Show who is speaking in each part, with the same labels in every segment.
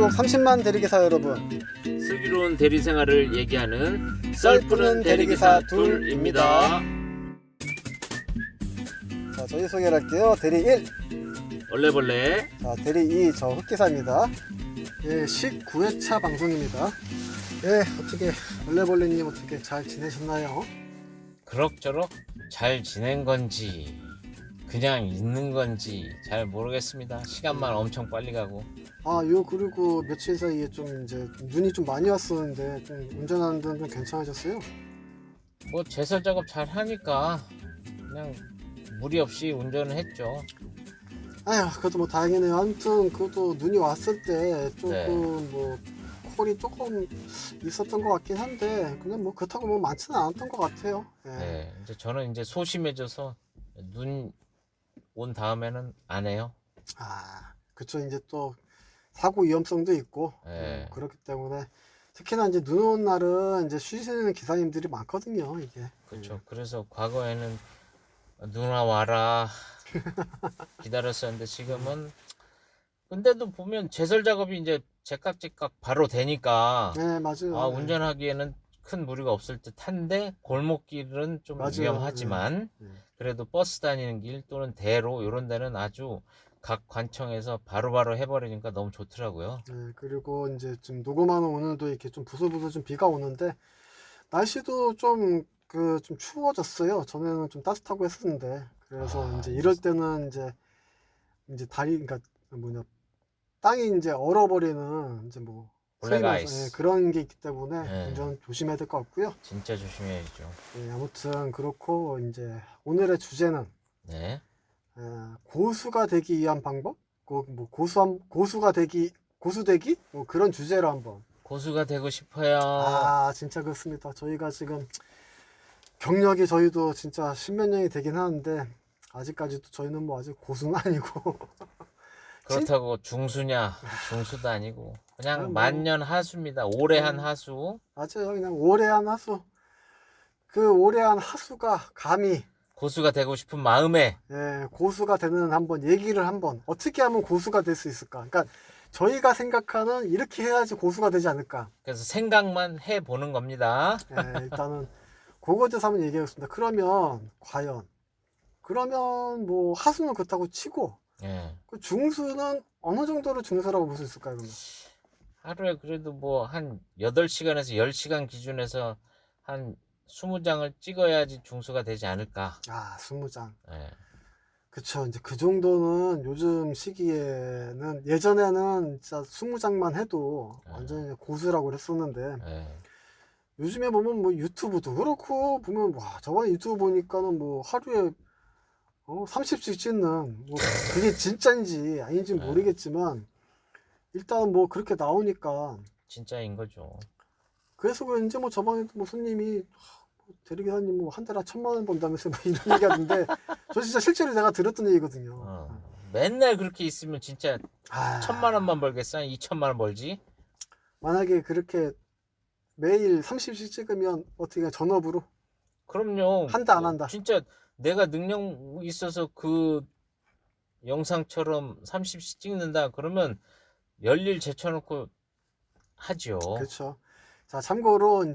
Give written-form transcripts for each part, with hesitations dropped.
Speaker 1: 전국 30만 대리기사 여러분,
Speaker 2: 슬기로운 대리 생활을 얘기하는
Speaker 1: 썰푸는 대리기사
Speaker 2: 둘입니다.
Speaker 1: 자, 저희 소개를 할게요. 대리 1,
Speaker 2: 얼레벌레.
Speaker 1: 자, 대리 2, 저 흑기사입니다. 예, 19회차 방송입니다. 예, 어떻게 얼레벌레님 어떻게 잘 지내셨나요?
Speaker 2: 그럭저럭 잘 지낸 건지 그냥 있는 건지 잘 모르겠습니다. 시간만 엄청 빨리 가고.
Speaker 1: 그리고 며칠 사이에 좀 이제 눈이 좀 많이 왔었는데 좀 운전하는 데는 좀 괜찮으셨어요?
Speaker 2: 뭐 제설 작업 잘 하니까 그냥 무리 없이 운전을 했죠.
Speaker 1: 아휴, 그래도 뭐 다행이네요. 아무튼 그것도 눈이 왔을 때 조금
Speaker 2: 네.
Speaker 1: 뭐 콜이 조금 있었던 것 같긴 한데 그냥 뭐 그렇다고 뭐 많지는 않았던 것 같아요. 예.
Speaker 2: 네, 이제 저는 이제 소심해져서 눈 온 다음에는 안 해요.
Speaker 1: 그쵸. 이제 또 사고 위험성도 있고
Speaker 2: 네.
Speaker 1: 그렇기 때문에 특히나 이제 눈 오는 날은 이제 쉬시는 기사님들이 많거든요. 이게.
Speaker 2: 그렇죠. 그래서 과거에는 누나 와라 기다렸었는데 지금은 근데도 보면 제설 작업이 이제 제깍제깍 바로 되니까
Speaker 1: 네, 맞아요. 네.
Speaker 2: 운전하기에는 큰 무리가 없을 듯한데 골목길은 좀
Speaker 1: 맞아요.
Speaker 2: 위험하지만
Speaker 1: 네.
Speaker 2: 그래도 버스 다니는 길 또는 대로 이런 데는 아주 각 관청에서 바로바로 해버리니까 너무 좋더라고요.
Speaker 1: 네, 그리고 이제 좀 녹음하는 오늘도 이렇게 좀 부슬부슬 좀 비가 오는데 날씨도 좀 좀 추워졌어요. 전에는 좀 따뜻하고 했었는데 그래서 이제 이럴 때는 이제 다리 그러니까 뭐냐 땅이 이제 얼어버리는 이제 뭐
Speaker 2: 블랙
Speaker 1: 소위 말해서,
Speaker 2: 아이스.
Speaker 1: 그런 게 있기 때문에
Speaker 2: 네.
Speaker 1: 운전 조심해야 될 것 같고요.
Speaker 2: 진짜 조심해야죠.
Speaker 1: 아무튼 그렇고 이제 오늘의 주제는
Speaker 2: 네.
Speaker 1: 고수가 되기 위한 방법, 뭐 고수 되기 뭐 그런 주제로 한번.
Speaker 2: 고수가 되고 싶어요.
Speaker 1: 진짜 그렇습니다. 저희가 지금 경력이 저희도 진짜 십몇 년이 되긴 하는데 아직까지도 저희는 뭐 아직 고수는 아니고
Speaker 2: 그렇다고 중수냐 중수도 아니고 그냥
Speaker 1: 뭐.
Speaker 2: 만년 하수입니다. 오래 한 하수.
Speaker 1: 맞아요. 그냥 오래 한 하수. 그 오래 한 하수가 감히
Speaker 2: 고수가 되고 싶은 마음에
Speaker 1: 고수가 되는 한번 얘기를 한번 어떻게 하면 고수가 될 수 있을까? 그러니까 저희가 생각하는 이렇게 해야지 고수가 되지 않을까?
Speaker 2: 그래서 생각만 해보는 겁니다.
Speaker 1: 일단은 그거에 대해서 한번 얘기하겠습니다. 그러면 뭐 하수는 그렇다고 치고
Speaker 2: 예.
Speaker 1: 그 중수는 어느 정도로 중수라고 볼 수 있을까요? 그러면?
Speaker 2: 하루에 그래도 뭐 한 8시간에서 10시간 기준에서 한 20장을 찍어야지 중수가 되지 않을까.
Speaker 1: 20장.
Speaker 2: 예.
Speaker 1: 그쵸. 이제 그 정도는 요즘 시기에는 예전에는 진짜 20장만 해도 완전히 고수라고 했었는데
Speaker 2: 예.
Speaker 1: 요즘에 보면 뭐 유튜브도 그렇고 보면 저번에 유튜브 보니까는 뭐 하루에 30씩 찍는 뭐 그게 진짜인지 아닌지 모르겠지만 일단 뭐 그렇게 나오니까
Speaker 2: 진짜인 거죠.
Speaker 1: 그래서 그런지 뭐 저번에도 뭐 손님이 대리기사님 뭐 한 달에 1,000만 원 번다면서 뭐 이런 얘기 하던데 저 진짜 실제로 내가 들었던 얘기거든요.
Speaker 2: 맨날 그렇게 있으면 진짜 1,000만 원만 벌겠어? 2,000만 원 벌지?
Speaker 1: 만약에 그렇게 매일 30씩 찍으면 어떻게 전업으로?
Speaker 2: 그럼요.
Speaker 1: 한다 안 한다?
Speaker 2: 진짜 내가 능력 있어서 그 영상처럼 30씩 찍는다 그러면 열일 제쳐놓고 하죠.
Speaker 1: 그렇죠. 자, 참고로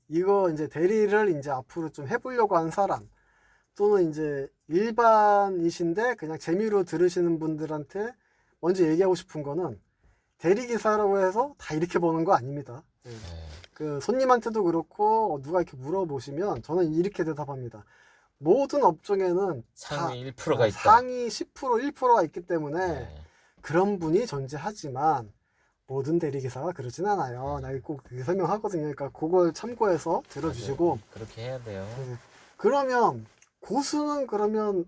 Speaker 1: 이거 대리를 앞으로 좀 해보려고 하는 사람 또는 일반이신데 그냥 재미로 들으시는 분들한테 먼저 얘기하고 싶은 거는 대리기사라고 해서 다 이렇게 버는 거 아닙니다. 그 손님한테도 그렇고 누가 이렇게 물어보시면 저는 이렇게 대답합니다. 모든 업종에는
Speaker 2: 상위 1%가 있다.
Speaker 1: 상위 10% 1%가 있기 때문에 그런 분이 존재하지만 모든 대리기사가 그러진 않아요. 나 꼭 설명하거든요. 그러니까 그걸 참고해서 들어주시고.
Speaker 2: 그렇게 해야 돼요.
Speaker 1: 그러면 고수는 그러면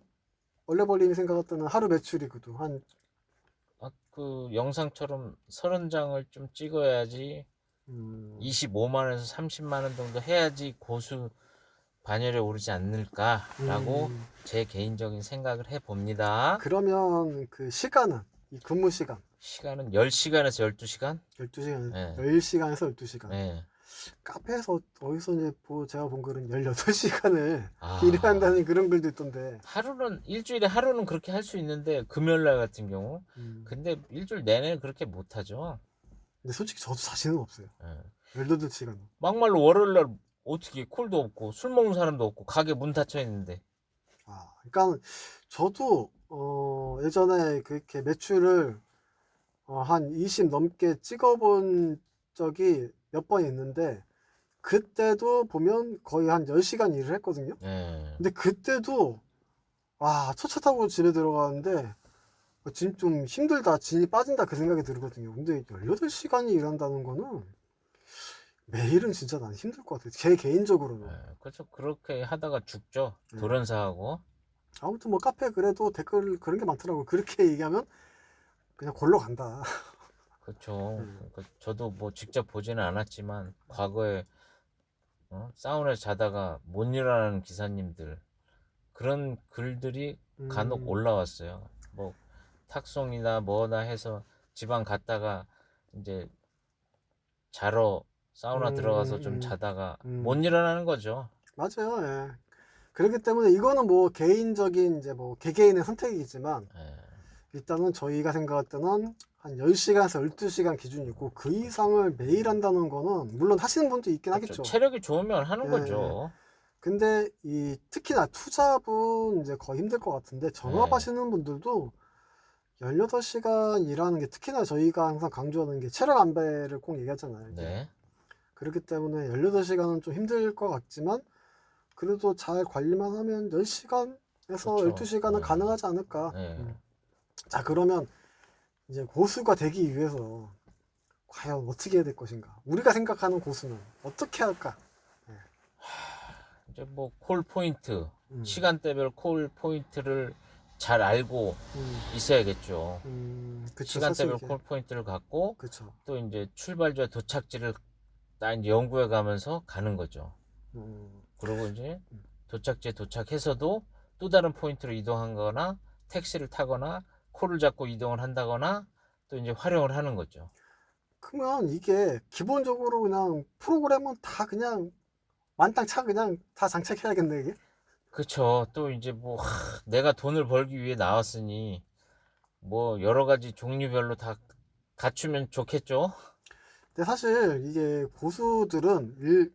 Speaker 1: 얼레벌님이 생각했던 하루 매출이거든.
Speaker 2: 그 영상처럼 30장을 좀 찍어야지 25만 원에서 30만 원 정도 해야지 고수 반열에 오르지 않을까라고 제 개인적인 생각을 해봅니다.
Speaker 1: 그러면 그 시간은 이 근무 시간은
Speaker 2: 10시간에서 12시간?
Speaker 1: 12시간,
Speaker 2: 네.
Speaker 1: 10시간에서 12시간.
Speaker 2: 네.
Speaker 1: 카페에서 어디서 제가 본 글은 18시간을 일해야 한다는 그런 글도 있던데.
Speaker 2: 일주일에 하루는 그렇게 할 수 있는데 금요일날 같은 경우 근데 일주일 내내 그렇게 못하죠.
Speaker 1: 근데 솔직히 저도 자신은 없어요.
Speaker 2: 예.
Speaker 1: 18시간.
Speaker 2: 막말로 월요일날 어떻게 콜도 없고 술 먹는 사람도 없고 가게 문 닫혀 있는데.
Speaker 1: 그러니까 저도 예전에 그렇게 매출을 한 20 넘게 찍어본 적이 몇 번 있는데 그때도 보면 거의 한 10시간 일을 했거든요.
Speaker 2: 예.
Speaker 1: 근데 그때도 첫차 타고 집에 들어가는데 지금 좀 힘들다, 진이 빠진다 그 생각이 들거든요. 근데 18시간이 일한다는 거는 매일은 진짜 난 힘들 것 같아요. 제 개인적으로는.
Speaker 2: 그렇죠. 그렇게 하다가 죽죠.
Speaker 1: 네.
Speaker 2: 돌연사하고.
Speaker 1: 아무튼 뭐 카페 그래도 댓글 그런 게 많더라고요. 그렇게 얘기하면 그냥 골로 간다.
Speaker 2: 그렇죠. 그러니까 저도 뭐 직접 보지는 않았지만 과거에 사우나에서 자다가 못 일어나는 기사님들 그런 글들이 간혹 올라왔어요. 뭐 탁송이나 뭐나 해서 지방 갔다가 이제 자러 사우나 들어가서 좀 자다가 못 일어나는 거죠.
Speaker 1: 맞아요. 예. 그렇기 때문에 이거는 뭐 개인적인 이제 뭐 개개인의 선택이지만
Speaker 2: 예.
Speaker 1: 일단은 저희가 생각할 때는 한 10시간에서 12시간 기준이고 그 이상을 매일 한다는 거는 물론 하시는 분도 있긴
Speaker 2: 그렇죠.
Speaker 1: 하겠죠.
Speaker 2: 체력이 좋으면 하는
Speaker 1: 예.
Speaker 2: 거죠.
Speaker 1: 근데 이 특히나 투잡은 이제 거의 힘들 것 같은데 전업하시는 분들도 18시간 일하는 게 특히나 저희가 항상 강조하는 게 체력 안배를 꼭 얘기하잖아요. 이게.
Speaker 2: 네.
Speaker 1: 그렇기 때문에 18시간은 좀 힘들 것 같지만 그래도 잘 관리만 하면 10시간에서
Speaker 2: 그쵸.
Speaker 1: 12시간은
Speaker 2: 네.
Speaker 1: 가능하지 않을까.
Speaker 2: 네.
Speaker 1: 자, 그러면 이제 고수가 되기 위해서 과연 어떻게 해야 될 것인가? 우리가 생각하는 고수는 어떻게 할까?
Speaker 2: 이제 뭐 콜 포인트,
Speaker 1: 음.
Speaker 2: 시간대별 콜 포인트를 잘 알고 있어야겠죠.
Speaker 1: 그쵸,
Speaker 2: 시간대별
Speaker 1: 사실
Speaker 2: 콜 포인트를 갖고
Speaker 1: 그쵸.
Speaker 2: 또 이제 출발지와 도착지를 딱 이제 연구해 가면서 가는 거죠. 그리고 이제 도착지에 도착해서도 또 다른 포인트로 이동하거나 택시를 타거나 콜을 잡고 이동을 한다거나 또 이제 활용을 하는 거죠.
Speaker 1: 그러면 이게 기본적으로 그냥 프로그램은 다 그냥 만땅 차 그냥 다 장착해야겠네 이게.
Speaker 2: 그쵸. 또 이제 뭐 내가 돈을 벌기 위해 나왔으니 뭐 여러 가지 종류별로 다 갖추면 좋겠죠.
Speaker 1: 근데 사실 이게 고수들은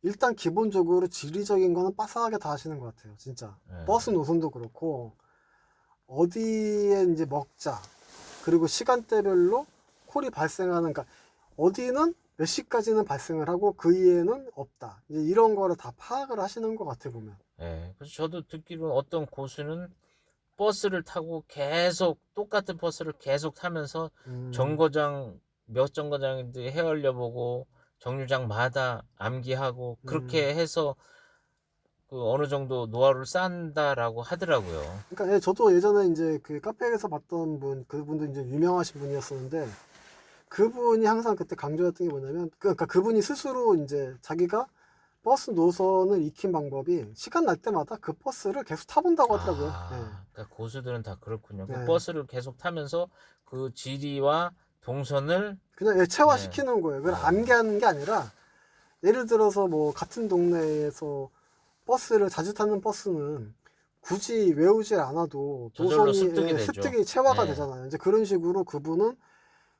Speaker 1: 일단 기본적으로 지리적인 거는 빠삭하게 다 하시는 것 같아요. 진짜.
Speaker 2: 네.
Speaker 1: 버스 노선도 그렇고 어디에 이제 먹자 그리고 시간대별로 콜이 발생하는 그러니까 어디는 몇 시까지는 발생을 하고 그 이후에는 없다. 이제 이런 거를 다 파악을 하시는 것 같아 보면.
Speaker 2: 네. 그래서 저도 듣기로는 어떤 고수는 버스를 타고 계속 똑같은 버스를 계속 타면서 정거장 몇 정거장인지 헤엄려 보고 정류장마다 암기하고 그렇게 해서 그 어느 정도 노하우를 쌓는다라고 하더라고요.
Speaker 1: 그러니까 저도 예전에 이제 그 카페에서 봤던 분, 그분도 이제 유명하신 분이었었는데 그분이 항상 그때 강조했던 게 뭐냐면 그러니까 그분이 스스로 이제 자기가 버스 노선을 익힌 방법이 시간 날 때마다 그 버스를 계속 타본다고 하더라고요.
Speaker 2: 그러니까 고수들은 다 그렇군요. 그
Speaker 1: 네.
Speaker 2: 버스를 계속 타면서 그 지리와 동선을
Speaker 1: 그냥 체화시키는 거예요. 그걸
Speaker 2: 네.
Speaker 1: 암기하는 게 아니라 예를 들어서 뭐 같은 동네에서 버스를 자주 타는 버스는 굳이 외우질 않아도
Speaker 2: 저절로
Speaker 1: 노선이
Speaker 2: 습득이 되죠.
Speaker 1: 습득이 체화가
Speaker 2: 네.
Speaker 1: 되잖아요. 이제 그런 식으로 그분은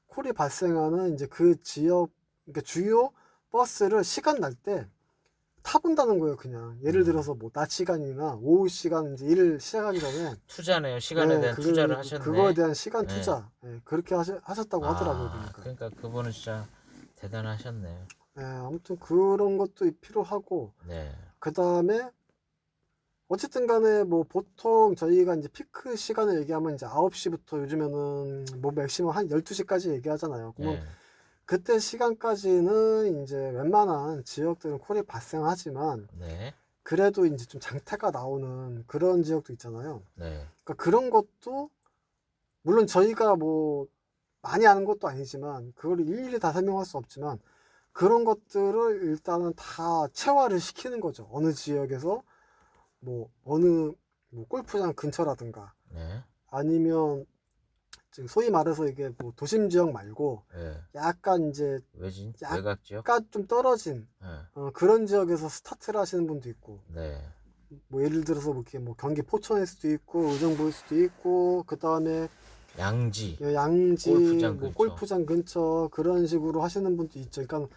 Speaker 1: 콜이 발생하는 이제 그 지역 그러니까 주요 버스를 시간 날 때 타본다는 거예요. 그냥 예를 들어서 뭐 낮 시간이나 오후 시간 이제 일을 시작하기 전에
Speaker 2: 투자네요. 시간에 대한 투자를 하셨네.
Speaker 1: 그거에 대한 시간
Speaker 2: 네.
Speaker 1: 투자 그렇게 하셨다고 하더라고요.
Speaker 2: 그러니까 그분은 진짜 대단하셨네.
Speaker 1: 아무튼 그런 것도 필요하고
Speaker 2: 네.
Speaker 1: 그 다음에 어쨌든 간에 뭐 보통 저희가 이제 피크 시간을 얘기하면 이제 9시부터 요즘에는 뭐 맥시멈 한 12시까지 얘기하잖아요. 그러면
Speaker 2: 네.
Speaker 1: 그때 시간까지는 이제 웬만한 지역들은 콜이 발생하지만
Speaker 2: 네.
Speaker 1: 그래도 이제 좀 장타가 나오는 그런 지역도 있잖아요.
Speaker 2: 네.
Speaker 1: 그러니까 그런 것도 물론 저희가 뭐 많이 아는 것도 아니지만 그걸 일일이 다 설명할 수 없지만 그런 것들을 일단은 다 체화를 시키는 거죠. 어느 지역에서 뭐 어느 뭐 골프장 근처라든가
Speaker 2: 네.
Speaker 1: 아니면 지금 소위 말해서 이게 뭐 도심 지역 말고
Speaker 2: 네.
Speaker 1: 약간 이제
Speaker 2: 외곽 지역?
Speaker 1: 약간 좀 떨어진
Speaker 2: 네.
Speaker 1: 그런 지역에서 스타트를 하시는 분도 있고
Speaker 2: 네.
Speaker 1: 뭐 예를 들어서 뭐 이렇게 뭐 경기 포천일 수도 있고 의정부일 수도 있고 그 다음에
Speaker 2: 양지,
Speaker 1: 양지,
Speaker 2: 골프장
Speaker 1: 뭐
Speaker 2: 근처.
Speaker 1: 골프장 근처 그런 식으로 하시는 분도 있죠. 그러니까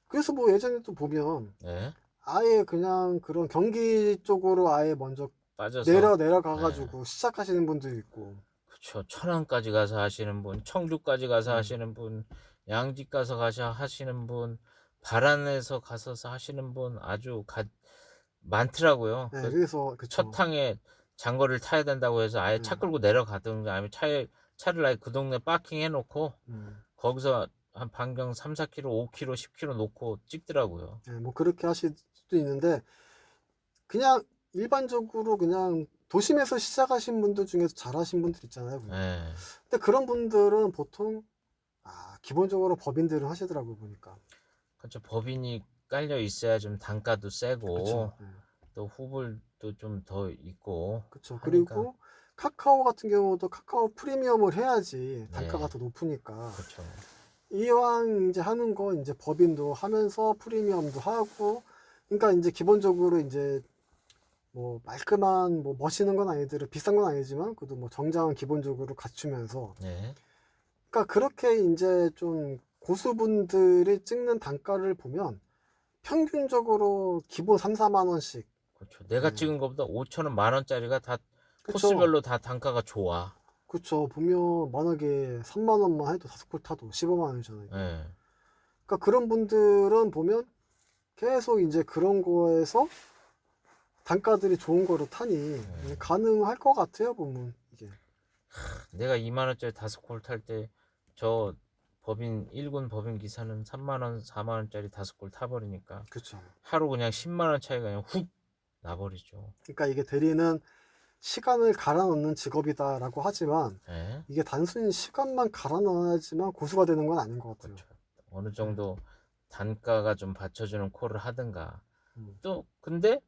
Speaker 1: 그래서 뭐 예전에도 보면
Speaker 2: 예?
Speaker 1: 아예 그냥 그런 경기 쪽으로 아예 먼저
Speaker 2: 빠져서
Speaker 1: 내려가가지고 시작하시는 분도 있고.
Speaker 2: 그쵸. 천안까지 가서 하시는 분, 청주까지 가서
Speaker 1: 음.
Speaker 2: 하시는 분, 양지 가서 하시는 분, 발안에서 가서 하시는 분 아주 많더라고요.
Speaker 1: 네,
Speaker 2: 그
Speaker 1: 그래서
Speaker 2: 첫
Speaker 1: 그쵸.
Speaker 2: 탕에 장거리를 타야 된다고 해서 아예 차
Speaker 1: 네.
Speaker 2: 끌고 내려가든가 아니면 차를 아예 그 동네 파킹 해놓고 거기서 한 반경 3, 4km, 5km, 10km 놓고 찍더라고요.
Speaker 1: 네, 뭐 그렇게 하실 수도 있는데 그냥 일반적으로 그냥 도심에서 시작하신 분들 중에서 잘하신 분들 있잖아요. 보면.
Speaker 2: 예.
Speaker 1: 근데 그런 분들은 보통 기본적으로 법인들은 하시더라고요, 보니까.
Speaker 2: 그렇죠. 법인이 깔려 있어야 좀 단가도 세고
Speaker 1: 그쵸. 네.
Speaker 2: 또 후불도 좀 더 있고
Speaker 1: 그쵸.
Speaker 2: 하니까.
Speaker 1: 그리고 카카오 같은 경우도 카카오 프리미엄을 해야지 단가가
Speaker 2: 네.
Speaker 1: 더 높으니까.
Speaker 2: 그렇죠.
Speaker 1: 이왕 이제 하는 거 이제 법인도 하면서 프리미엄도 하고, 그러니까 이제 기본적으로 이제 뭐 말끔한 뭐 멋있는 건 아니더라도 비싼 건 아니지만 그래도 뭐 정장은 기본적으로 갖추면서,
Speaker 2: 네.
Speaker 1: 그러니까 그렇게 이제 좀 고수분들이 찍는 단가를 보면 평균적으로 기본 3, 4만 원씩.
Speaker 2: 그렇죠. 내가
Speaker 1: 네.
Speaker 2: 찍은 것보다 5,000원, 10,000원짜리가 다
Speaker 1: 그쵸.
Speaker 2: 코스별로 다 단가가 좋아.
Speaker 1: 그쵸. 보면 만약에 3만 원만 해도 5콜 타도 15만 원이잖아요.
Speaker 2: 예.
Speaker 1: 그러니까 그런 분들은 보면 계속 이제 그런 거에서 단가들이 좋은 거로 타니 가능할 것 같아요, 보면 이게.
Speaker 2: 내가 2만 원짜리 5콜 탈 때 저 법인 1군 법인 기사는 3만 원, 4만 원짜리 5콜 타버리니까
Speaker 1: 그렇죠.
Speaker 2: 하루 그냥 10만 원 차이가 그냥 훅 나버리죠.
Speaker 1: 그러니까 이게 대리는 시간을 갈아 넣는 직업이다라고 하지만
Speaker 2: 예.
Speaker 1: 이게 단순히 시간만 갈아 넣어야지만 고수가 되는 건 아닌 것 같아요.
Speaker 2: 그렇죠. 어느 정도 단가가 좀 받쳐주는 콜을 하든가. 또 근데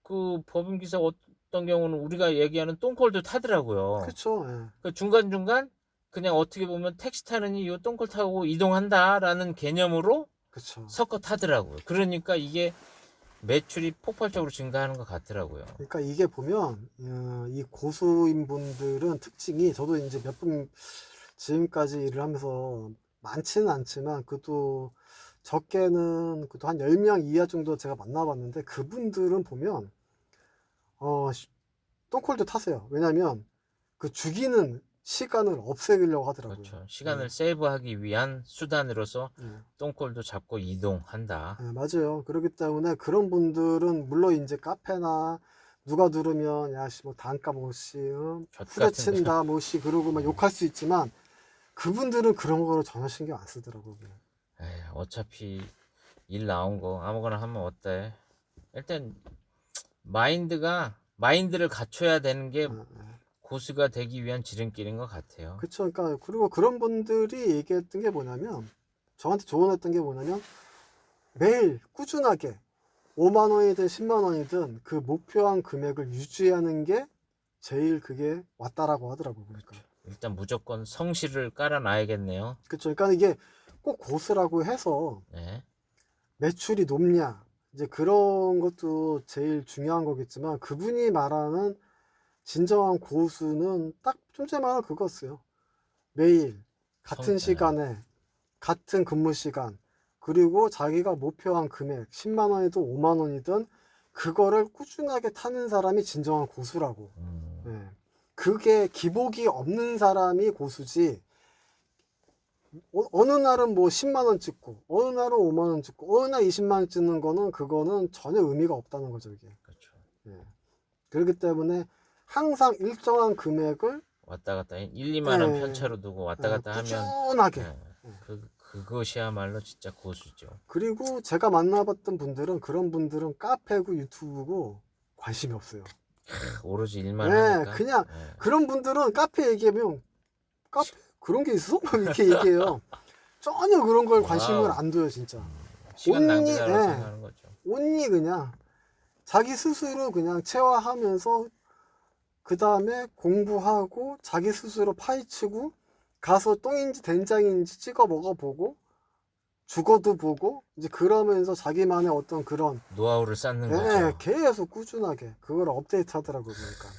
Speaker 2: 그 법인 기사 어떤 경우는 우리가 얘기하는 똥콜도 타더라고요.
Speaker 1: 그렇죠. 예.
Speaker 2: 그 중간중간 그냥 어떻게 보면 택시 타느니 이 똥콜 타고 이동한다라는 개념으로
Speaker 1: 그렇죠.
Speaker 2: 섞어 타더라고요. 그러니까 이게 매출이 폭발적으로 증가하는 것 같더라고요.
Speaker 1: 그러니까 이게 보면 이 고수인 분들은 특징이, 저도 이제 몇 분 지금까지 일을 하면서 많지는 않지만 그래도 적게는 그래도 한 10명 이하 정도 제가 만나봤는데, 그분들은 보면 똥콜도 타세요. 왜냐면 그 죽이는 시간을 없애려고 하더라고요.
Speaker 2: 그렇죠. 시간을 세이브하기 위한 수단으로서
Speaker 1: 네.
Speaker 2: 똥콜도 잡고 이동한다.
Speaker 1: 네, 맞아요. 그렇기 때문에 그런 분들은 물론 이제 카페나 누가 들으면 야씨 뭐 단가 뭐씨 후려친다 뭐씨 그러고 막 욕할 수 있지만 그분들은 그런 거를 전혀 신경 안 쓰더라고요.
Speaker 2: 에이, 어차피 일 나온 거 아무거나 하면 어때? 일단 마인드를 갖춰야 되는 게 고수가 되기 위한 지름길인 것 같아요.
Speaker 1: 그쵸. 그러니까 그리고 그런 분들이 얘기했던 게 뭐냐면, 저한테 조언했던 게 뭐냐면, 매일 꾸준하게 5만 원이든 10만 원이든 그 목표한 금액을 유지하는 게 제일 그게 왔다라고 하더라고요. 그러니까.
Speaker 2: 일단 무조건 성실을 깔아놔야겠네요.
Speaker 1: 그쵸. 그러니까 이게 꼭 고수라고 해서
Speaker 2: 네.
Speaker 1: 매출이 높냐, 이제 그런 것도 제일 중요한 거겠지만, 그분이 말하는 진정한 고수는 딱 좀 전에 말한 그거였어요. 매일 같은 시간에 같은 근무 시간, 그리고 자기가 목표한 금액 10만 원이든 5만 원이든 그거를 꾸준하게 타는 사람이 진정한 고수라고. 네. 그게 기복이 없는 사람이 고수지, 어느 날은 뭐 10만 원 찍고 어느 날은 5만 원 찍고 어느 날 20만 원 찍는 거는 그거는 전혀 의미가 없다는 거죠, 이게.
Speaker 2: 그렇죠.
Speaker 1: 네. 그렇기 때문에 항상 일정한 금액을
Speaker 2: 왔다 갔다 1, 2만 원 편차로 두고 왔다 갔다 하면
Speaker 1: 꾸준하게.
Speaker 2: 그것이야말로 진짜 고수죠.
Speaker 1: 그리고 제가 만나봤던 분들은, 그런 분들은 카페고 유튜브고 관심이 없어요.
Speaker 2: 오로지 일만
Speaker 1: 네,
Speaker 2: 하니까.
Speaker 1: 그냥 그런 분들은 카페 얘기하면 카페 그런 게 있어? 이렇게 얘기해요. 전혀 그런 걸 관심을 안 둬요, 진짜.
Speaker 2: 시간 낭비라고 생각하는 거죠.
Speaker 1: 온리 그냥 자기 스스로 그냥 체화하면서 그 다음에 공부하고 자기 스스로 파헤치고 가서 똥인지 된장인지 찍어 먹어보고 죽어도 보고 이제 그러면서 자기만의 어떤 그런
Speaker 2: 노하우를 쌓는 거죠.
Speaker 1: 계속 꾸준하게 그걸 업데이트 하더라고요. 그러니까.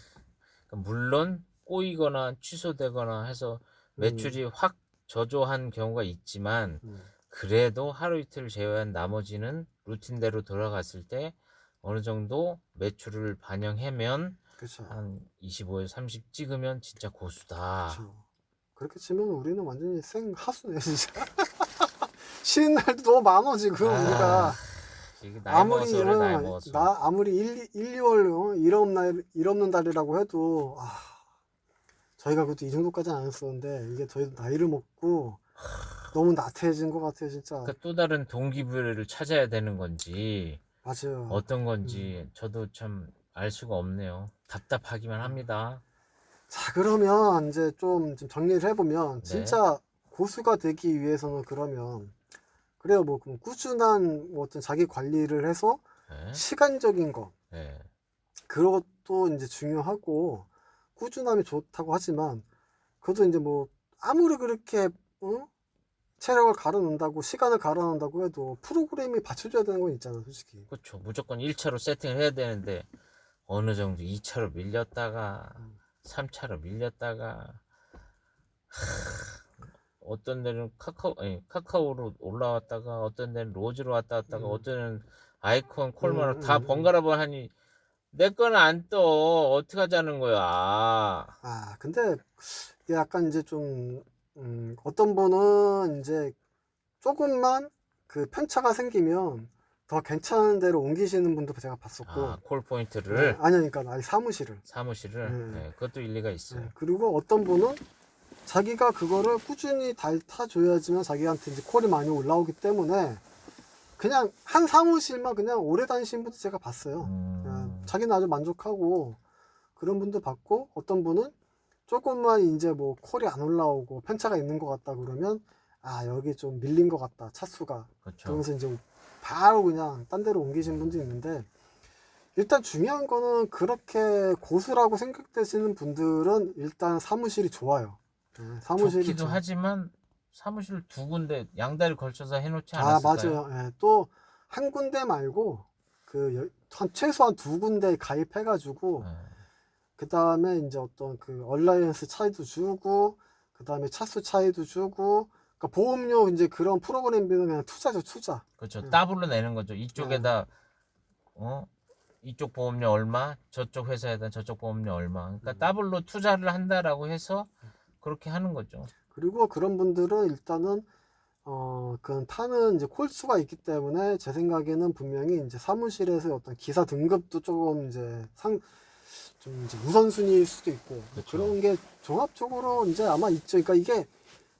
Speaker 2: 물론 꼬이거나 취소되거나 해서 매출이 확 저조한 경우가 있지만 그래도 하루 이틀 제외한 나머지는 루틴대로 돌아갔을 때 어느 정도 매출을 반영하면
Speaker 1: 그렇죠.
Speaker 2: 한 25에서 30 찍으면 진짜 고수다.
Speaker 1: 그렇죠. 그렇게 치면 우리는 완전히 생 하수네 진짜. 쉬는 날도 너무 많아 지금 우리가.
Speaker 2: 이게 나이 먹어서 그래, 나이 먹어서.
Speaker 1: 나 아무리 1, 2월 일 없는 달이라고 해도 저희가 그것도 이 정도까지는 안 했었는데 이게 저희도 나이를 먹고 너무 나태해진 것 같아요 진짜.
Speaker 2: 그러니까 또 다른 동기부여를 찾아야 되는 건지
Speaker 1: 맞아요.
Speaker 2: 어떤 건지 저도 참 알 수가 없네요. 답답하기만 합니다.
Speaker 1: 자 그러면 이제 좀 정리를 해보면
Speaker 2: 네.
Speaker 1: 진짜 고수가 되기 위해서는 그러면 그래요 뭐 그럼 꾸준한 뭐 어떤 자기 관리를 해서
Speaker 2: 네.
Speaker 1: 시간적인 거
Speaker 2: 네.
Speaker 1: 그것도 이제 중요하고 꾸준함이 좋다고 하지만 그것도 이제 뭐 아무리 그렇게 체력을 갈아넣는다고 시간을 갈아넣는다고 해도 프로그램이 받쳐줘야 되는 건 있잖아 솔직히.
Speaker 2: 그렇죠. 무조건 1차로 세팅을 해야 되는데 어느 정도 2차로 밀렸다가 3차로 밀렸다가 어떤 데는 카카오로 올라왔다가 어떤 데는 로즈로 왔다 갔다가 어떤 데는 아이콘 콜마로 다 번갈아 하니 내 거는 안 떠. 어떻게 하자는 거야.
Speaker 1: 근데 이게 약간 이제 좀 어떤 분은 이제 조금만 그 편차가 생기면 더 괜찮은 데로 옮기시는 분도 제가 봤었고.
Speaker 2: 콜 포인트를
Speaker 1: 아니 그러니까 아니 사무실을
Speaker 2: 네, 그것도 일리가 있어요.
Speaker 1: 그리고 어떤 분은 자기가 그거를 꾸준히 타줘야지만 자기한테 이제 콜이 많이 올라오기 때문에 그냥 한 사무실만 그냥 오래 다니신 분도 제가 봤어요. 자기는 아주 만족하고 그런 분도 봤고, 어떤 분은 조금만 이제 뭐 콜이 안 올라오고 편차가 있는 것 같다 그러면 여기 좀 밀린 것 같다 차수가.
Speaker 2: 그렇죠.
Speaker 1: 그러면서 이제 바로 그냥 딴 데로 옮기신 분도 있는데, 일단 중요한 거는 그렇게 고수라고 생각되시는 분들은 일단 사무실이 좋아요. 사무실이
Speaker 2: 좋기도 하지만 사무실 두 군데 양다리 걸쳐서 해놓지 않았을까요?
Speaker 1: 맞아요. 또 한 군데 말고 한 최소한 두 군데 가입해가지고 그 다음에 이제 어떤 그 얼라이언스 차이도 주고 그 다음에 차수 차이도 주고, 그러니까 보험료 이제 그런 프로그램비는 그냥 투자죠 투자.
Speaker 2: 그렇죠. 더블로 내는 거죠. 이쪽에다 이쪽 보험료 얼마, 저쪽 회사에다 저쪽 보험료 얼마. 그러니까 더블로 투자를 한다라고 해서 그렇게 하는 거죠.
Speaker 1: 그리고 그런 분들은 일단은 그 타는 이제 콜수가 있기 때문에 제 생각에는 분명히 이제 사무실에서 어떤 기사 등급도 조금 이제 좀 이제 우선순위일 수도 있고,
Speaker 2: 그렇죠.
Speaker 1: 그런 게 종합적으로 이제 아마 있죠. 그러니까 이게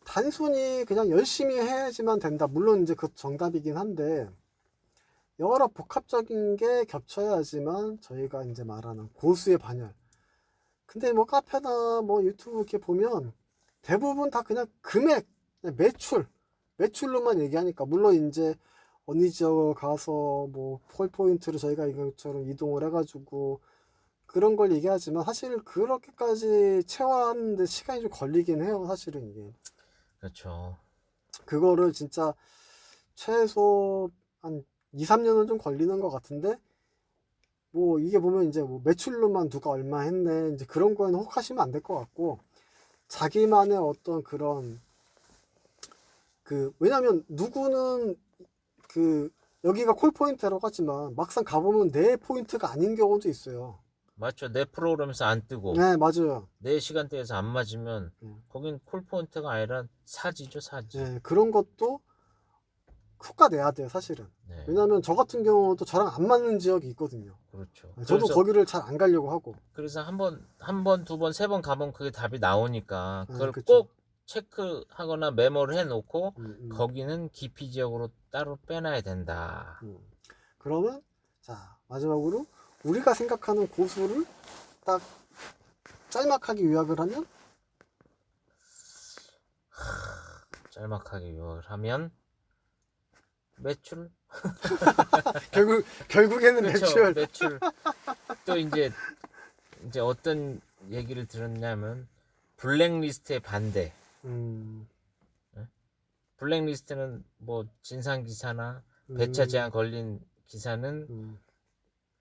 Speaker 1: 단순히 그냥 열심히 해야지만 된다. 물론 이제 그 정답이긴 한데 여러 복합적인 게 겹쳐야지만 저희가 이제 말하는 고수의 반열. 근데 뭐 카페나 뭐 유튜브 이렇게 보면 대부분 다 그냥 금액, 그냥 매출로만 얘기하니까, 물론 이제 어느 지역 가서 뭐 콜포인트를 저희가 이것처럼 이동을 해가지고 그런 걸 얘기하지만 사실 그렇게까지 채워하는데 시간이 좀 걸리긴 해요 사실은 이게.
Speaker 2: 그렇죠.
Speaker 1: 그거를 진짜 최소 한 2, 3년은 좀 걸리는 것 같은데, 뭐 이게 보면 이제 뭐 매출로만 누가 얼마 했네 이제 그런 거에는 혹하시면 안 될 것 같고, 자기만의 어떤 그런 왜냐면 누구는 여기가 콜포인트라고 하지만 막상 가보면 내 포인트가 아닌 경우도 있어요.
Speaker 2: 맞죠. 내 프로그램에서 안 뜨고
Speaker 1: 네 맞아요.
Speaker 2: 내 시간대에서 안 맞으면 거긴 콜포인트가 아니라 사지죠, 사지.
Speaker 1: 네, 그런 것도 효과 내야 돼요 사실은.
Speaker 2: 네.
Speaker 1: 왜냐면 저 같은 경우도 저랑 안 맞는 지역이 있거든요.
Speaker 2: 그렇죠.
Speaker 1: 저도 거기를 잘 안 가려고 하고.
Speaker 2: 그래서 한 번, 두 번, 세 번 가면 그게 답이 나오니까 그걸
Speaker 1: 그쵸.
Speaker 2: 꼭 체크하거나 메모를 해놓고 거기는 기피 지역으로 따로 빼놔야 된다.
Speaker 1: 그러면 자 마지막으로 우리가 생각하는 고수를 딱 짤막하게 요약을 하면
Speaker 2: 짤막하게 요약을 하면 매출.
Speaker 1: 결국에는
Speaker 2: 그렇죠. 매출. 또 이제 어떤 얘기를 들었냐면 블랙리스트의 반대. 블랙리스트는 뭐 진상 기사나 배차 제한 걸린 기사는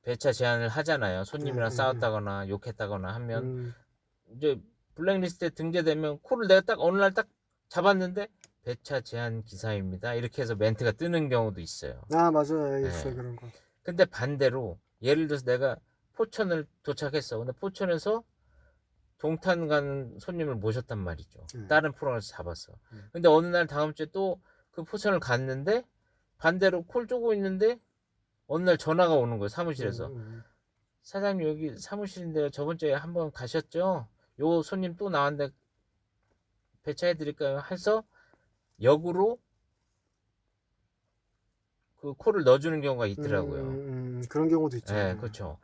Speaker 2: 배차 제한을 하잖아요. 손님이랑 싸웠다거나 욕했다거나 하면 이제 블랙리스트에 등재되면 콜을 내가 딱 어느 날 딱 잡았는데 배차 제한 기사입니다. 이렇게 해서 멘트가 뜨는 경우도 있어요.
Speaker 1: 아, 맞아요.
Speaker 2: 예.
Speaker 1: 있어요. 그런 거.
Speaker 2: 근데 반대로 예를 들어서 내가 포천을 도착했어. 근데 포천에서 동탄 가는 손님을 모셨단 말이죠. 다른 프로그램에서 잡았어. 근데 어느 날 다음 주에 또 그 포천을 갔는데 반대로 콜 쪼고 있는데 어느 날 전화가 오는 거예요. 사무실에서. 사장님 여기 사무실인데요. 저번 주에 한번 가셨죠? 요 손님 또 나왔는데 배차해 드릴까요? 해서 역으로 그 콜을 넣어주는 경우가 있더라고요.
Speaker 1: 그런 경우도 있죠.
Speaker 2: 네, 그렇죠.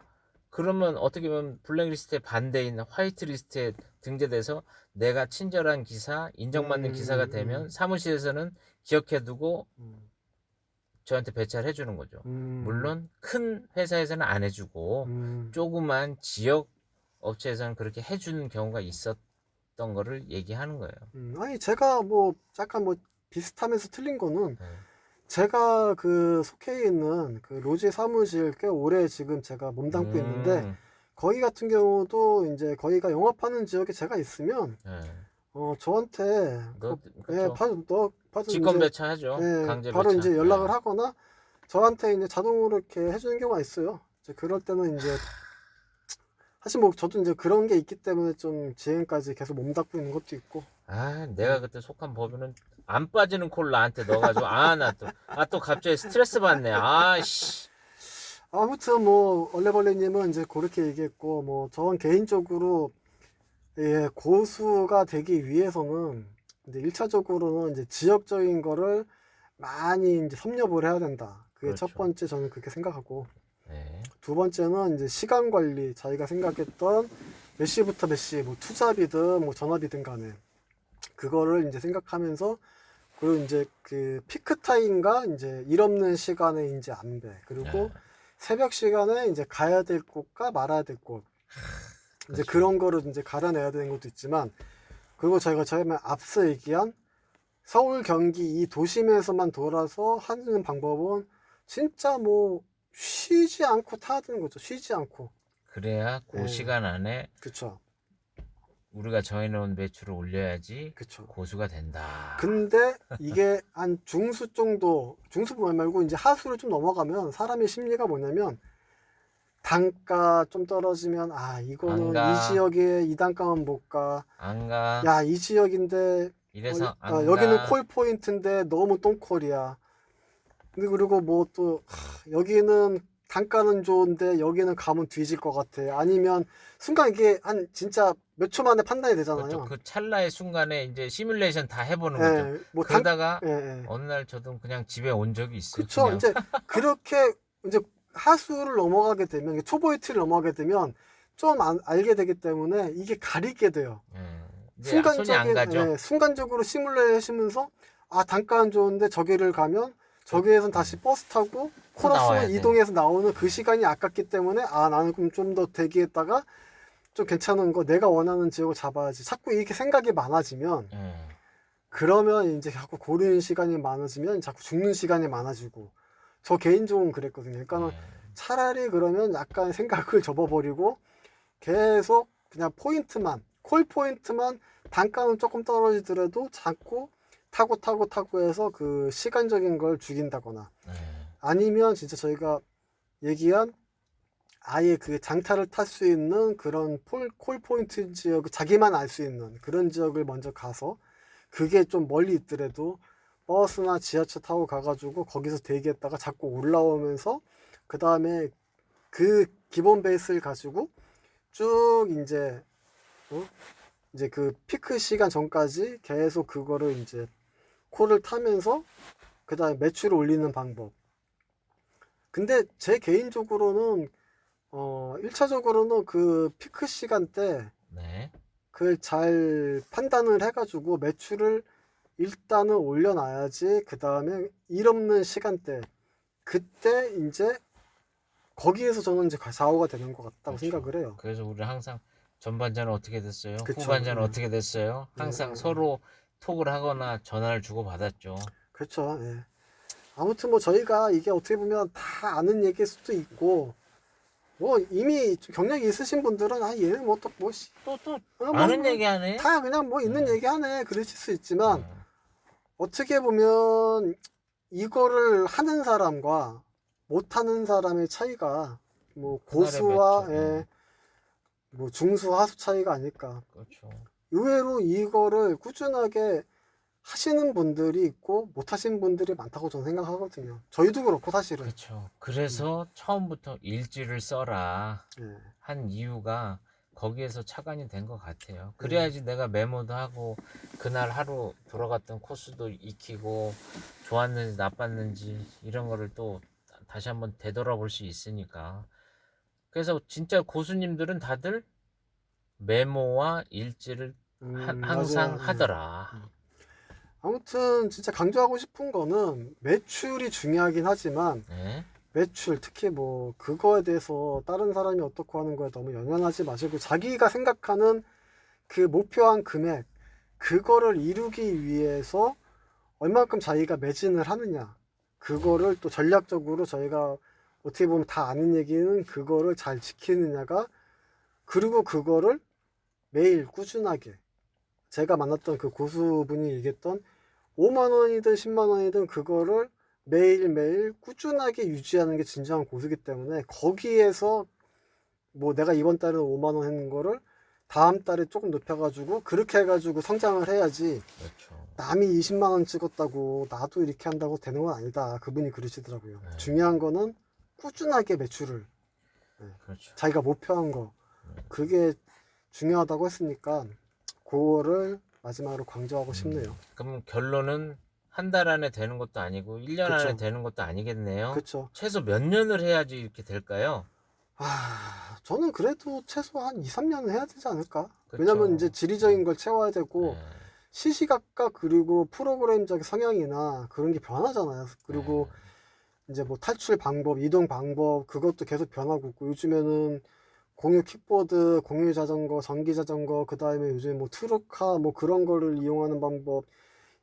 Speaker 2: 그러면 어떻게 보면 블랙리스트의 반대인 화이트리스트에 등재돼서 내가 친절한 기사, 인정받는 기사가 되면 사무실에서는 기억해두고 저한테 배차를 해주는 거죠. 물론 큰 회사에서는 안 해주고 조그만 지역 업체에서는 그렇게 해주는 경우가 있었던 거를 얘기하는 거예요.
Speaker 1: 아니, 제가 뭐 약간 뭐 비슷하면서 틀린 거는
Speaker 2: 네.
Speaker 1: 제가 그 속해 있는 그 로지 사무실 꽤 오래 지금 제가 몸담고 있는데 거기 같은 경우도 이제 거기가 영업하는 지역에 제가 있으면
Speaker 2: 네.
Speaker 1: 저한테
Speaker 2: 그렇죠.
Speaker 1: 바로
Speaker 2: 직권
Speaker 1: 이제
Speaker 2: 배차하죠. 강제
Speaker 1: 바로
Speaker 2: 배차.
Speaker 1: 이제 연락을 하거나 저한테 이제 자동으로 이렇게 해주는 경우가 있어요. 이제 그럴 때는 이제 사실 뭐 저도 이제 그런 게 있기 때문에 좀 지금까지 계속 몸담고 있는 것도 있고.
Speaker 2: 아, 내가 그때 속한 법인은 안 빠지는 콜 나한테 넣어가지고 나 또 갑자기 스트레스 받네. 아씨.
Speaker 1: 아무튼 뭐 얼레벌레님은 이제 그렇게 얘기했고, 뭐 저는 개인적으로 고수가 되기 위해서는 이제 1차적으로는 이제 지역적인 거를 많이 이제 섭렵을 해야 된다. 그게
Speaker 2: 그렇죠.
Speaker 1: 첫 번째, 저는 그렇게 생각하고,
Speaker 2: 네.
Speaker 1: 두 번째는 이제 시간 관리, 자기가 생각했던 몇 시부터 몇 시, 뭐 투잡이든 뭐 전업이든 간에 그거를 이제 생각하면서, 그리고 이제 그 피크 타임과 이제 일 없는 시간에 이제 안배, 그리고 새벽 시간에 이제 가야 될 곳과 말아야 될 곳, 이제
Speaker 2: 그렇죠.
Speaker 1: 그런 거를 이제 갈아내야 되는 것도 있지만, 그리고 저희가 앞서 얘기한 서울, 경기 이 도심에서만 돌아서 하는 방법은 진짜 뭐 쉬지 않고 타야 되는 거죠. 쉬지 않고.
Speaker 2: 그래야 그 시간 안에
Speaker 1: 그쵸.
Speaker 2: 우리가 정해놓은 매출을 올려야지
Speaker 1: 그쵸.
Speaker 2: 고수가 된다.
Speaker 1: 근데 이게 한 중수 정도, 중수 말고 이제 하수를 좀 넘어가면 사람의 심리가 뭐냐면, 단가 좀 떨어지면 이거는
Speaker 2: 안 가.
Speaker 1: 이 지역에 이 단가만 못 가.
Speaker 2: 안 가.
Speaker 1: 야, 이 지역인데
Speaker 2: 이래서 안
Speaker 1: 여기는
Speaker 2: 가.
Speaker 1: 콜 포인트인데 너무 똥콜이야. 근데 그리고 뭐 또 여기는 단가는 좋은데 여기는 가면 뒤질 것 같아. 아니면 순간 이게 한 진짜 몇 초 만에 판단이 되잖아요.
Speaker 2: 그렇죠. 그 찰나의 순간에 이제 시뮬레이션 다 해보는
Speaker 1: 예,
Speaker 2: 거죠.
Speaker 1: 뭐
Speaker 2: 그러다가
Speaker 1: 예.
Speaker 2: 어느 날 저도 그냥 집에 온 적이 있어요.
Speaker 1: 그쵸.
Speaker 2: 그냥.
Speaker 1: 이제 그렇게 이제 하수를 넘어가게 되면, 초보의 틀을 넘어가게 되면 좀 알게 되기 때문에 이게 가리게 돼요.
Speaker 2: 이제 손이 안 가죠.
Speaker 1: 순간적으로 시뮬레이션 하시면서 단가는 좋은데 저기를 가면 저기에선 다시 버스 타고
Speaker 2: 나와야
Speaker 1: 코러스
Speaker 2: 돼.
Speaker 1: 이동해서 나오는 그 시간이 아깝기 때문에 나는 그럼 좀 더 대기했다가 좀 괜찮은 거 내가 원하는 지역을 잡아야지. 자꾸 이렇게 생각이 많아지면 그러면 이제 자꾸 고르는 시간이 많아지면 자꾸 죽는 시간이 많아지고, 저 개인적으로 그랬거든요. 그러니까 차라리 그러면 약간 생각을 접어버리고 계속 그냥 콜 포인트만 단가는 조금 떨어지더라도 자꾸 타고 해서 그 시간적인 걸 죽인다거나, 아니면 진짜 저희가 얘기한 아예 그 장타를 탈 수 있는 그런 콜 포인트 지역, 자기만 알 수 있는 그런 지역을 먼저 가서, 그게 좀 멀리 있더라도 버스나 지하철 타고 가가지고 거기서 대기했다가 자꾸 올라오면서 그 다음에 그 기본 베이스를 가지고 쭉 이제 그 피크 시간 전까지 계속 그거를 이제 콜을 타면서 그 다음에 매출을 올리는 방법. 근데 제 개인적으로는 1차적으로는 그 피크 시간대 그걸 잘 판단을 해가지고 매출을 일단은 올려놔야지, 그 다음에 일 없는 시간대 그때 이제 거기에서 저는 이제 좌우가 되는 것 같다고 생각을 해요.
Speaker 2: 그래서 우리 항상 전반전은 어떻게 됐어요?
Speaker 1: 그쵸.
Speaker 2: 후반전은 어떻게 됐어요? 항상 서로 톡을 하거나 전화를 주고 받았죠.
Speaker 1: 그렇죠. 예. 아무튼 뭐 저희가 이게 어떻게 보면 다 아는 얘기일 수도 있고, 뭐 이미 좀 경력이 있으신 분들은 아 얘는 뭐 또 뭐
Speaker 2: 또
Speaker 1: 뭐
Speaker 2: 아는 얘기 하네.
Speaker 1: 다 그냥 뭐 있는 얘기 하네 그러실 수 있지만
Speaker 2: 어,
Speaker 1: 어떻게 보면 이거를 하는 사람과 못하는 사람의 차이가 뭐
Speaker 2: 그날의
Speaker 1: 고수와
Speaker 2: 매출.
Speaker 1: 예, 뭐 중수 하수 차이가 아닐까.
Speaker 2: 그렇죠.
Speaker 1: 의외로 이거를 꾸준하게 하시는 분들이 있고 못하시는 분들이 많다고 저는 생각하거든요. 저희도 그렇고 사실은.
Speaker 2: 그렇죠. 그래서 처음부터 일지를 써라
Speaker 1: 예.
Speaker 2: 한 이유가 거기에서 착안이 된 것 같아요. 그래야지 내가 메모도 하고 그날 하루 돌아갔던 코스도 익히고 좋았는지 나빴는지 이런 거를 또 다시 한번 되돌아볼 수 있으니까. 그래서 진짜 고수님들은 다들 메모와 일지를 항상
Speaker 1: 맞아요. 예.
Speaker 2: 하더라.
Speaker 1: 아무튼 진짜 강조하고 싶은 거는 매출이 중요하긴 하지만
Speaker 2: 네?
Speaker 1: 매출 특히 뭐 그거에 대해서 다른 사람이 어떻고 하는 거에 너무 연연하지 마시고 자기가 생각하는 그 목표한 금액 그거를 이루기 위해서 얼마큼 자기가 매진을 하느냐 그거를 또 전략적으로 저희가 어떻게 보면 다 아는 얘기는 그거를 잘 지키느냐가 그리고 그거를 매일 꾸준하게 제가 만났던 그 고수분이 얘기했던 5만 원이든 10만 원이든 그거를 매일매일 꾸준하게 유지하는 게 진정한 고수기 때문에 거기에서 뭐 내가 이번 달은 5만 원 했는 거를 다음 달에 조금 높여가지고 그렇게 해가지고 성장을 해야지
Speaker 2: 그렇죠.
Speaker 1: 남이 20만 원 찍었다고 나도 이렇게 한다고 되는 건 아니다. 그분이 그러시더라고요.
Speaker 2: 네.
Speaker 1: 중요한 거는 꾸준하게 매출을
Speaker 2: 그렇죠.
Speaker 1: 자기가 목표한 거 그게 중요하다고 했으니까 그거를 마지막으로 강조하고 싶네요.
Speaker 2: 그럼 결론은 한 달 안에 되는 것도 아니고 1년 안에
Speaker 1: 그쵸.
Speaker 2: 되는 것도 아니겠네요.
Speaker 1: 그쵸.
Speaker 2: 최소 몇 년을 해야지 이렇게 될까요?
Speaker 1: 저는 그래도 최소 한 2, 3년은 해야 되지 않을까?
Speaker 2: 그쵸.
Speaker 1: 왜냐면 이제 지리적인 걸 채워야 되고
Speaker 2: 네.
Speaker 1: 시시각각 그리고 프로그램적 성향이나 그런 게 변하잖아요. 그리고
Speaker 2: 네.
Speaker 1: 이제 뭐 탈출 방법, 이동 방법 그것도 계속 변하고 있고 요즘에는 공유 킥보드, 공유 자전거, 전기 자전거 그다음에 요즘 뭐 트루카 뭐 그런 거를 이용하는 방법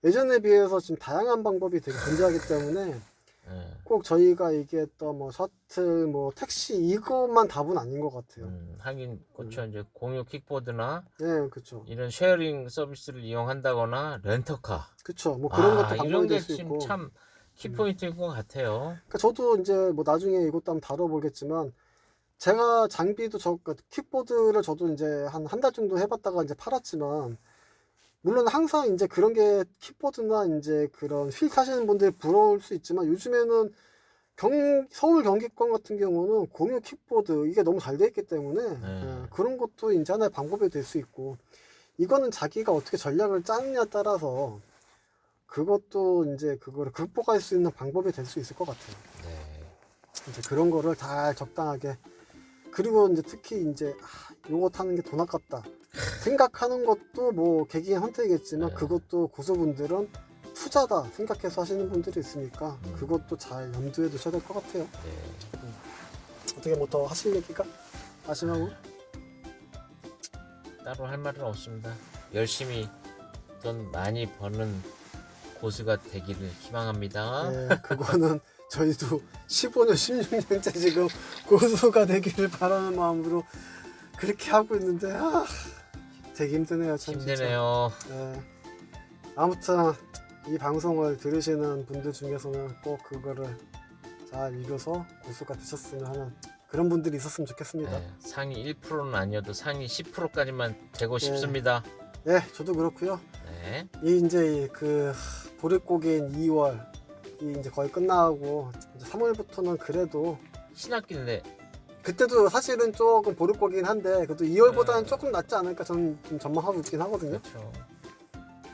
Speaker 1: 예전에 비해서 지금 다양한 방법이 되게 존재하기 때문에
Speaker 2: 네.
Speaker 1: 꼭 저희가 얘기했던 뭐 셔틀, 뭐 택시 이것만 답은 아닌 것 같아요.
Speaker 2: 하긴 그렇죠. 이제 공유 킥보드나
Speaker 1: 네, 그렇죠.
Speaker 2: 이런 쉐어링 서비스를 이용한다거나 렌터카.
Speaker 1: 그쵸. 뭐 그런 것도 방법이
Speaker 2: 이런 게
Speaker 1: 될 수
Speaker 2: 지금
Speaker 1: 있고.
Speaker 2: 참 키포인트인 것 같아요.
Speaker 1: 그러니까 저도 이제 뭐 나중에 이것도 한번 다뤄보겠지만 제가 장비도 그러니까 킥보드를 저도 이제 한 달 정도 해봤다가 이제 팔았지만 물론 항상 이제 그런 게 킥보드나 이제 그런 휠 타시는 분들이 부러울 수 있지만 요즘에는 서울 경기권 같은 경우는 공유 킥보드 이게 너무 잘 돼 있기 때문에 그런 것도 이제 하나의 방법이 될 수 있고 이거는 자기가 어떻게 전략을 짜느냐에 따라서 그것도 이제 그거를 극복할 수 있는 방법이 될 수 있을 것 같아요.
Speaker 2: 네.
Speaker 1: 이제 그런 거를 잘 적당하게 그리고 이제 특히 이제 요거 타는 게 돈 아깝다 생각하는 것도 뭐 개개인 선택이겠지만 그것도 고수분들은 투자다 생각해서 하시는 분들이 있으니까 그것도 잘 염두에 두셔야 될 것 같아요.
Speaker 2: 네.
Speaker 1: 어떻게 뭐 더 하실 얘기가 마지막으로?
Speaker 2: 따로 할 말은 없습니다. 열심히 돈 많이 버는 고수가 되기를 희망합니다.
Speaker 1: 네, 그거는 저희도 15년, 16년째 지금 고수가 되기를 바라는 마음으로 그렇게 하고 있는데 되게 힘드네요. 참
Speaker 2: 힘드네요.
Speaker 1: 진짜. 네. 아무튼 이 방송을 들으시는 분들 중에서는 꼭 그거를 잘 읽어서 고수가 되셨으면 하는 그런 분들이 있었으면 좋겠습니다.
Speaker 2: 네, 상위 1%는 아니어도 상위 10%까지만 되고 싶습니다.
Speaker 1: 네, 저도 그렇고요.
Speaker 2: 네.
Speaker 1: 이 이제 그 보릿고개인 2월 이 이제 거의 끝나고 이제 3월부터는 그래도
Speaker 2: 신학기인데
Speaker 1: 그때도 사실은 조금 보릿고개긴 한데 그래도 2월보다는
Speaker 2: 네.
Speaker 1: 조금 낫지 않을까 저는 좀 전망하고 있긴 하거든요.
Speaker 2: 그렇죠.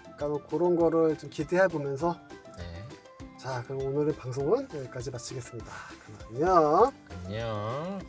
Speaker 1: 그러니까 뭐 그런 거를 좀 기대해 보면서
Speaker 2: 네.
Speaker 1: 자 그럼 오늘의 방송은 여기까지 마치겠습니다. 그럼 안녕.
Speaker 2: 안녕.